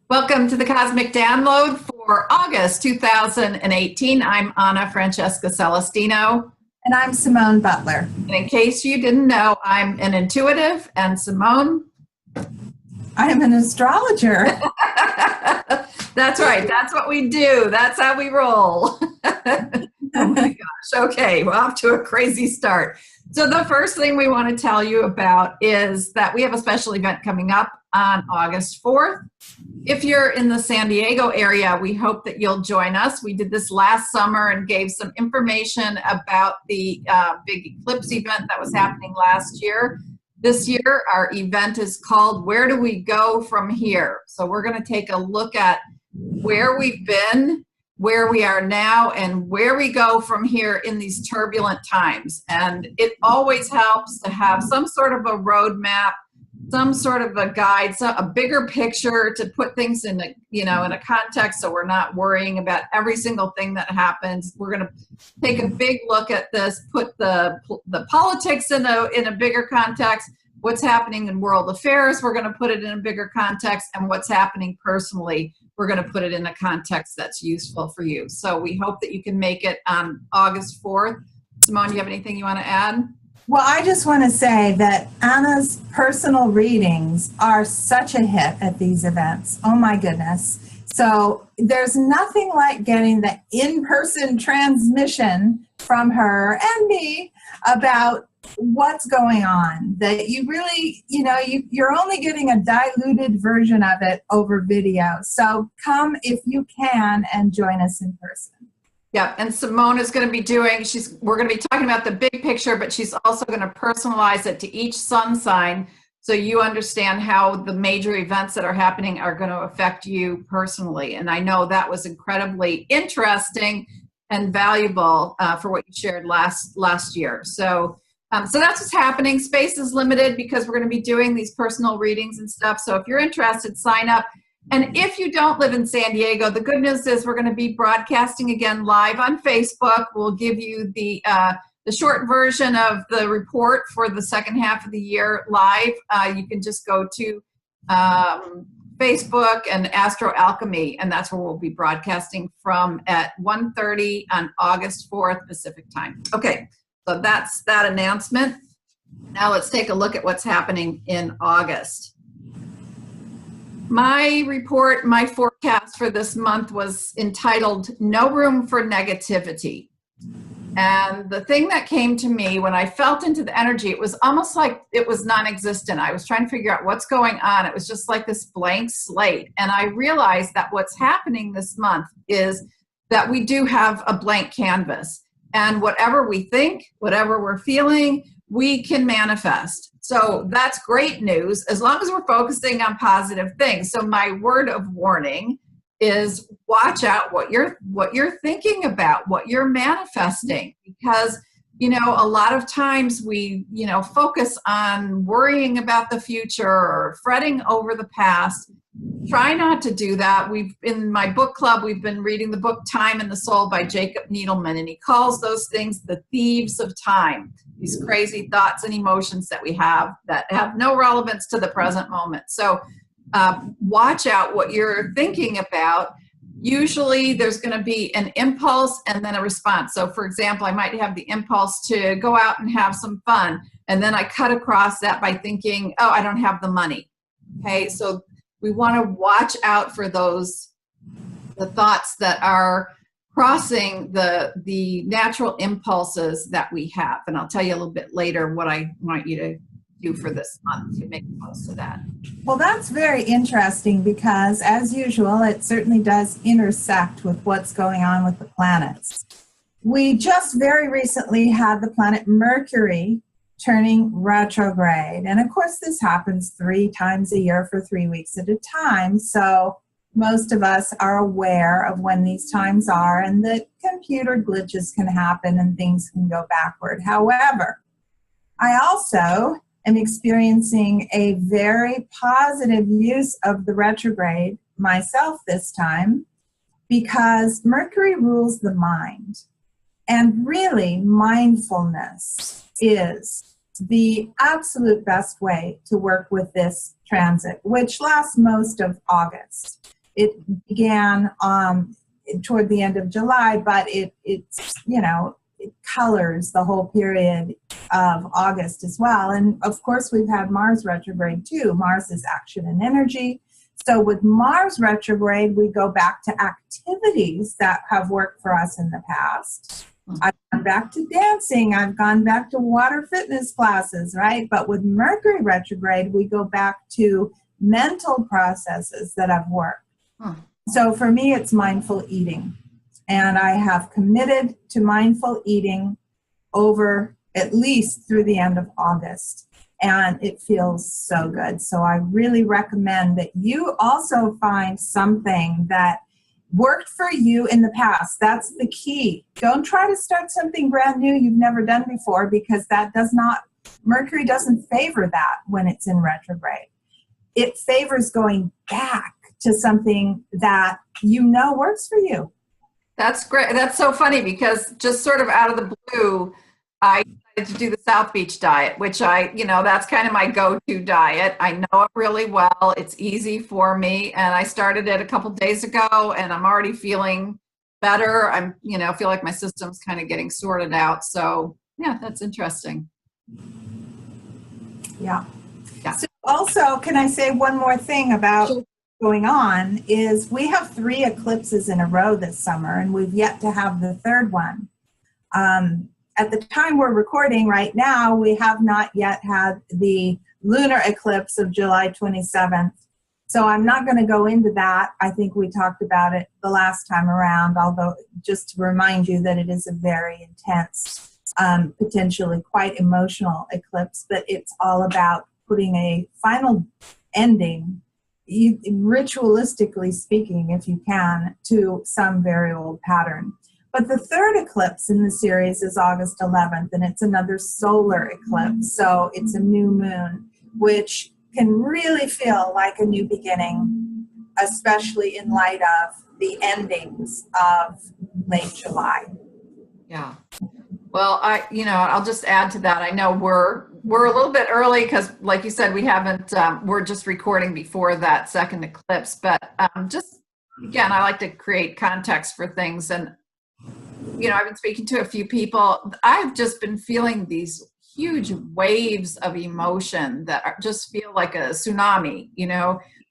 Welcome to the Cosmic Download for August 2018. I'm Anna Francesca Celestino. And I'm Simone Butler. And in case you didn't know, I'm an intuitive, and Simone? I am an astrologer. That's right. That's what we do. That's how we roll. Oh my gosh. Okay, we're off to a crazy start. So the first thing we want to tell you about is that we have a special event coming up on August 4th. If you're in the San Diego area, we hope that you'll join us. We did this last summer and gave some information about the big eclipse event that was happening last year. This year, our event is called Where Do We Go From Here? So we're going to take a look at where we've been, where we are now, and where we go from here in these turbulent times. And it always helps to have some sort of a roadmap, some sort of a guide, a bigger picture to put things in a context, so we're not worrying about every single thing that happens. We're going to take a big look at this, put the politics in a bigger context, what's happening in world affairs, we're going to put it in a bigger context, and what's happening personally, we're going to put it in a context that's useful for you. So we hope that you can make it on August 4th. Simone, do you have anything you want to add? Well, I just want to say that Anna's personal readings are such a hit at these events. Oh my goodness. So there's nothing like getting the in-person transmission from her and me about what's going on, that you really, you're only getting a diluted version of it over video. So come if you can and join us in person. Yeah, and Simone is going to be we're going to be talking about the big picture, but she's also going to personalize it to each sun sign so you understand how the major events that are happening are going to affect you personally. And I know that was incredibly interesting and valuable for what you shared last year. So that's what's happening. Space is limited because we're going to be doing these personal readings and stuff. So if you're interested, sign up. And if you don't live in San Diego, the good news is we're going to be broadcasting again live on Facebook. We'll give you the short version of the report for the second half of the year live. You can just go to Facebook and Astro Alchemy, and that's where we'll be broadcasting from at 1:30 on August 4th Pacific time. Okay, so that's that announcement. Now let's take a look at what's happening in August. My forecast for this month was entitled No Room for Negativity. And the thing that came to me when I felt into the energy, it was almost like it was non-existent. I was trying to figure out what's going on. It was just like this blank slate. And I realized that what's happening this month is that we do have a blank canvas. And whatever we think, whatever we're feeling, we can manifest. So that's great news as long as we're focusing on positive things. So my word of warning is watch out what you're thinking about, what you're manifesting, because a lot of times we focus on worrying about the future or fretting over the past. Try not to do that. In my book club, we've been reading the book Time and the Soul by Jacob Needleman, and he calls those things the thieves of time, these crazy thoughts and emotions that we have that have no relevance to the present moment. So watch out what you're thinking about. Usually there's going to be an impulse and then a response. So for example, I might have the impulse to go out and have some fun, and then I cut across that by thinking, oh, I don't have the money. Okay, so we want to watch out for the thoughts that are crossing the natural impulses that we have. And I'll tell you a little bit later what I want you to do for this month to make the most of that. Well, that's very interesting because, as usual, it certainly does intersect with what's going on with the planets. We just very recently had the planet Mercury turning retrograde. And of course, this happens 3 times a year for 3 weeks at a time. So most of us are aware of when these times are, and that computer glitches can happen and things can go backward. However, I also am experiencing a very positive use of the retrograde myself this time, because Mercury rules the mind. And really, mindfulness is the absolute best way to work with this transit, which lasts most of August. It began toward the end of July, but it's, you know, it colors the whole period of August as well. And of course, we've had Mars retrograde too. Mars is action and energy. So with Mars retrograde, we go back to activities that have worked for us in the past. I've gone back to dancing. I've gone back to water fitness classes, right? But with Mercury retrograde, we go back to mental processes that have worked. So for me, it's mindful eating. And I have committed to mindful eating over at least through the end of August. And it feels so good. So I really recommend that you also find something that worked for you in the past. That's the key. Don't try to start something brand new you've never done before, because that does not, Mercury doesn't favor that when it's in retrograde. It favors going back to something that you know works for you. That's great. That's so funny, because just sort of out of the blue, I decided to do the South Beach diet, which that's kind of my go-to diet. I know it really well. It's easy for me. And I started it a couple days ago, and I'm already feeling better. Feel like my system's kind of getting sorted out. So yeah, that's interesting. Yeah. Yeah. So also, can I say one more thing about Sure. going on is we have 3 eclipses in a row this summer, and we've yet to have the third one. At the time we're recording right now, we have not yet had the lunar eclipse of July 27th. So I'm not going to go into that. I think we talked about it the last time around, although just to remind you that it is a very intense, potentially quite emotional eclipse, but it's all about putting a final ending, ritualistically speaking, if you can, to some very old pattern. But the third eclipse in the series is August 11th, and it's another solar eclipse. So it's a new moon, which can really feel like a new beginning, especially in light of the endings of late July. Yeah. Well, I'll just add to that. I know we're a little bit early because, like you said, we haven't. We're just recording before that second eclipse. But just again, I like to create context for things, and I've been speaking to a few people. I've just been feeling these huge waves of emotion that just feel like a tsunami.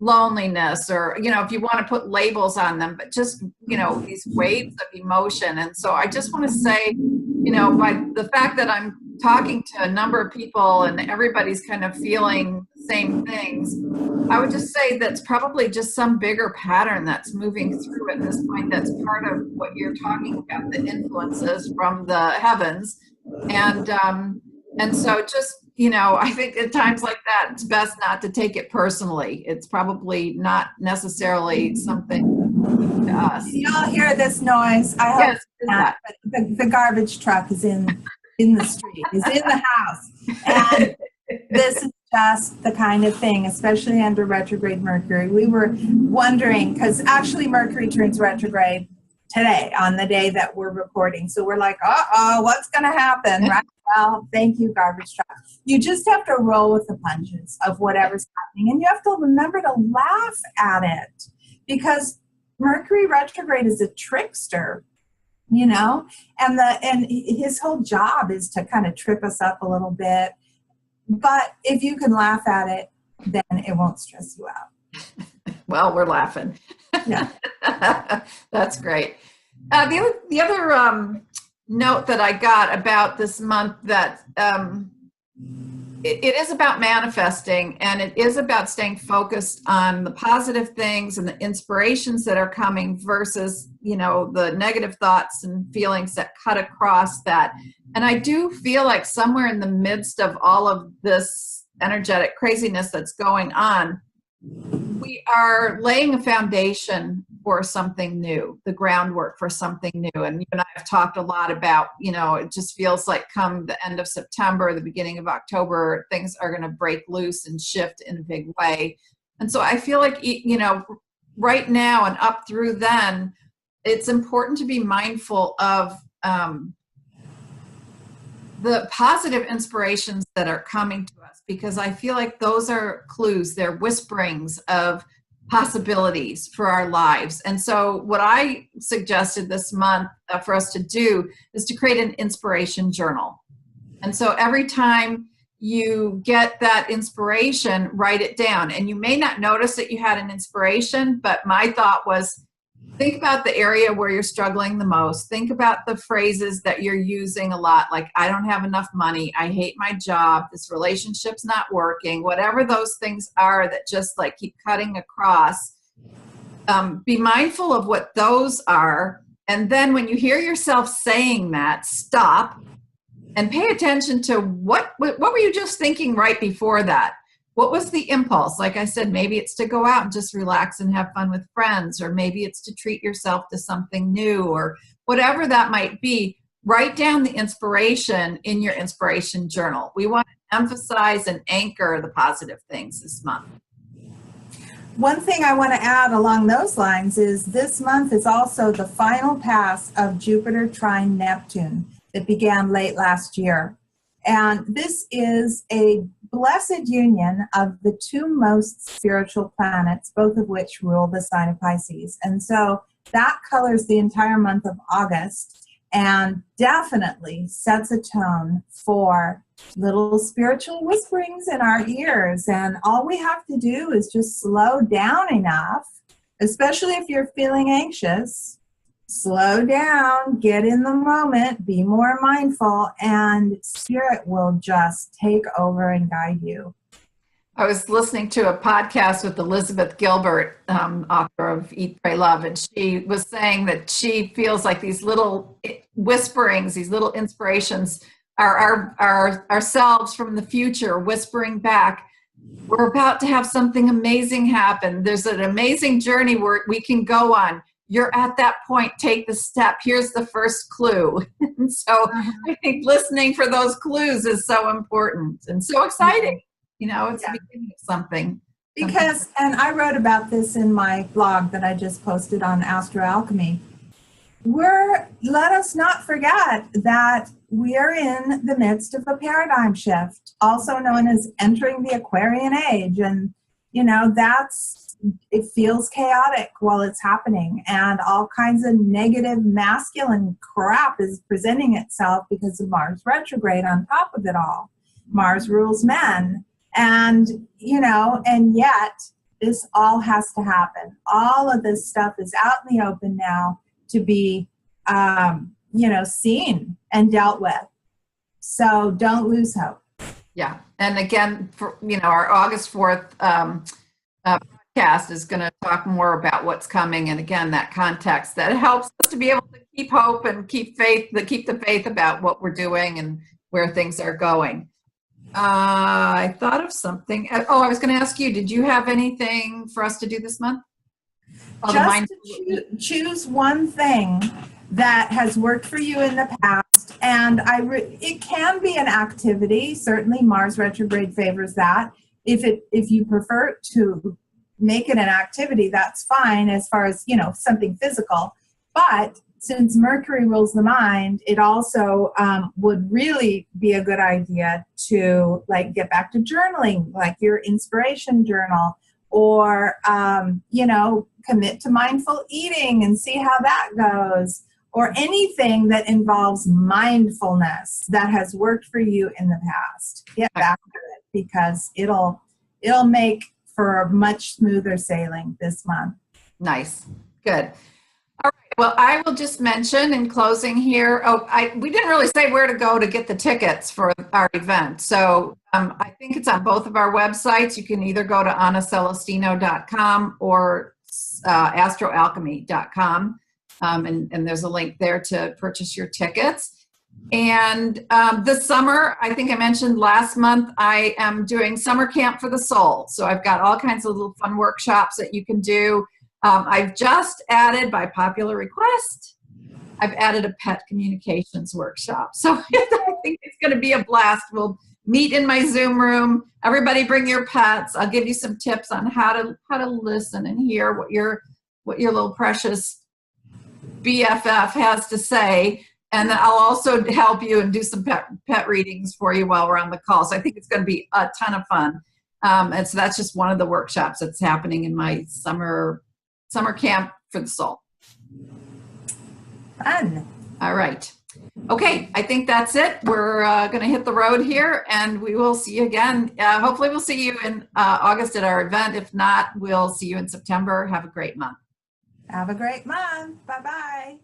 Loneliness, or if you want to put labels on them, but just these waves of emotion. And so I just want to say, by the fact that I'm talking to a number of people and everybody's kind of feeling the same things, I would just say that's probably just some bigger pattern that's moving through at this point. That's part of what you're talking about, the influences from the heavens. And so just, I think at times like that, it's best not to take it personally. It's probably not necessarily something to us. Y'all hear this noise? I hope not, but the garbage truck is in the street, is in the house. And this is just the kind of thing, especially under retrograde Mercury. We were wondering, because actually Mercury turns retrograde today on the day that we're recording. So we're like, what's going to happen, right? Well, thank you, garbage truck. You just have to roll with the punches of whatever's happening. And you have to remember to laugh at it, because Mercury retrograde is a trickster, and his whole job is to kind of trip us up a little bit. But if you can laugh at it, then it won't stress you out. Well, we're laughing. Yeah. That's great. The other note that I got about this month, that it is about manifesting, and it is about staying focused on the positive things and the inspirations that are coming versus, the negative thoughts and feelings that cut across that. And I do feel like somewhere in the midst of all of this energetic craziness that's going on, we are laying a foundation for something new, the groundwork for something new. And you and I have talked a lot about, it just feels like come the end of September, the beginning of October, things are going to break loose and shift in a big way. And so I feel like, right now and up through then, it's important to be mindful of the positive inspirations that are coming to us, because I feel like those are clues, they're whisperings of possibilities for our lives. And so what I suggested this month for us to do is to create an inspiration journal. And so every time you get that inspiration, write it down. And you may not notice that you had an inspiration, but my thought was, think about the area where you're struggling the most. Think about the phrases that you're using a lot, like, I don't have enough money, I hate my job, this relationship's not working, whatever those things are that just like keep cutting across. Be mindful of what those are. And then when you hear yourself saying that, stop and pay attention to what were you just thinking right before that? What was the impulse? Like I said, maybe it's to go out and just relax and have fun with friends, or maybe it's to treat yourself to something new, or whatever that might be. Write down the inspiration in your inspiration journal. We want to emphasize and anchor the positive things this month. One thing I want to add along those lines is this month is also the final pass of Jupiter trine Neptune that began late last year. And this is a blessed union of the two most spiritual planets, both of which rule the sign of Pisces. And so that colors the entire month of August and definitely sets a tone for little spiritual whisperings in our ears. And all we have to do is just slow down enough, especially if you're feeling anxious. Slow down, get in the moment, be more mindful, and spirit will just take over and guide you. I was listening to a podcast with Elizabeth Gilbert, author of Eat, Pray, Love, and she was saying that she feels like these little whisperings, these little inspirations are ourselves from the future whispering back, we're about to have something amazing happen. There's an amazing journey where we can go on. You're at that point, take the step. Here's the first clue. And so I think listening for those clues is so important and so exciting. You know, it's the beginning of something. Because, and I wrote about this in my blog that I just posted on Astro Alchemy. Let us not forget that we are in the midst of a paradigm shift, also known as entering the Aquarian age. And, you know, it feels chaotic while it's happening, and all kinds of negative masculine crap is presenting itself because of Mars retrograde on top of it all. Mars rules men, and and yet this all has to happen. All of this stuff is out in the open now to be seen and dealt with. So don't lose hope. Yeah. And again, for our August 4th podcast is going to talk more about what's coming, and again, that context that helps us to be able to keep hope and keep the faith about what we're doing and where things are going. I thought of something. I was going to ask you, did you have anything for us to do this month? Just to choose one thing that has worked for you in the past, and it can be an activity. Certainly Mars retrograde favors that. If you prefer to make it an activity, that's fine, as far as something physical. But since Mercury rules the mind, it also would really be a good idea to get back to journaling, like your inspiration journal, or commit to mindful eating and see how that goes, or anything that involves mindfulness that has worked for you in the past. Get back to it, because it'll make for much smoother sailing this month. Nice. Good. All right. Well, I will just mention in closing here, we didn't really say where to go to get the tickets for our event. So I think it's on both of our websites. You can either go to annacelestino.com or astroalchemy.com. And there's a link there to purchase your tickets. And this summer, I think I mentioned last month, I am doing Summer Camp for the Soul. So I've got all kinds of little fun workshops that you can do. I've just added, by popular request, I've added a pet communications workshop. So I think it's going to be a blast. We'll meet in my Zoom room. Everybody bring your pets. I'll give you some tips on how to listen and hear what your little precious BFF has to say. And then I'll also help you and do some pet readings for you while we're on the call. So I think it's going to be a ton of fun. And so that's just one of the workshops that's happening in my summer camp for the soul. Fun. All right. Okay, I think that's it. We're going to hit the road here, and we will see you again. Hopefully we'll see you in August at our event. If not, we'll see you in September. Have a great month. Have a great month. Bye-bye.